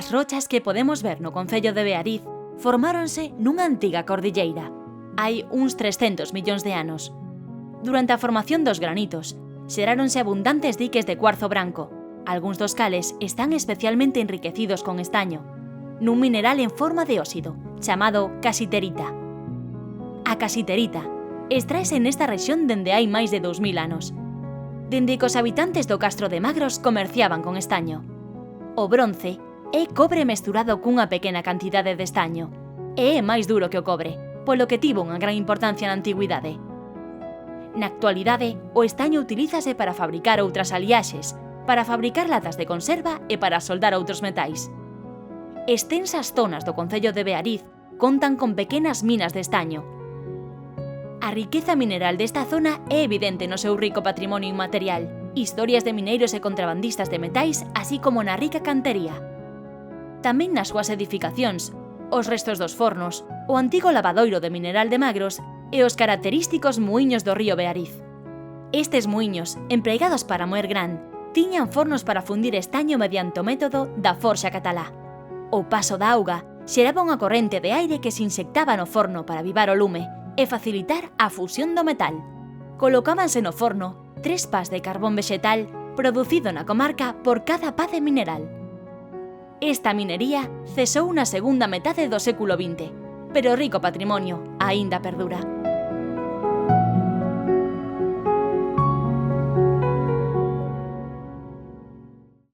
As rochas que podemos ver no concello de Beariz formáronse nunha antiga cordilleira, hai uns 300 millóns de anos. Durante a formación dos granitos, xeráronse abundantes diques de cuarzo branco, algúns dos cales están especialmente enriquecidos con estaño, nun mineral en forma de óxido, chamado casiterita. A casiterita extraese nesta rexión dende hai máis de 2000 anos, dende que os habitantes do Castro de Magros comerciaban con estaño. O bronce é cobre mesturado cunha pequena cantidade de estaño, e é máis duro que o cobre, polo que tivo unha gran importancia na antigüidade. Na actualidade, o estaño utilízase para fabricar outras aliaxes, para fabricar latas de conserva e para soldar outros metais. Extensas zonas do concello de Beariz contan con pequenas minas de estaño. A riqueza mineral desta zona é evidente no seu rico patrimonio inmaterial, historias de mineiros e contrabandistas de metais, así como na rica cantería. Tamén nas súas edificacións, os restos dos fornos, o antigo lavadoiro de mineral de Magros e os característicos muiños do río Beariz. Estes muiños, empregados para moer gran, tiñan fornos para fundir estaño mediante o método da forxa catalá. O paso da auga xeraba unha corrente de aire que se insectaba no forno para avivar o lume e facilitar a fusión do metal. Colocábanse no forno 3 pás de carbón vexetal producido na comarca por cada pá de mineral. Esta minería cesou na segunda metade do século XX, pero o rico patrimonio aínda perdura.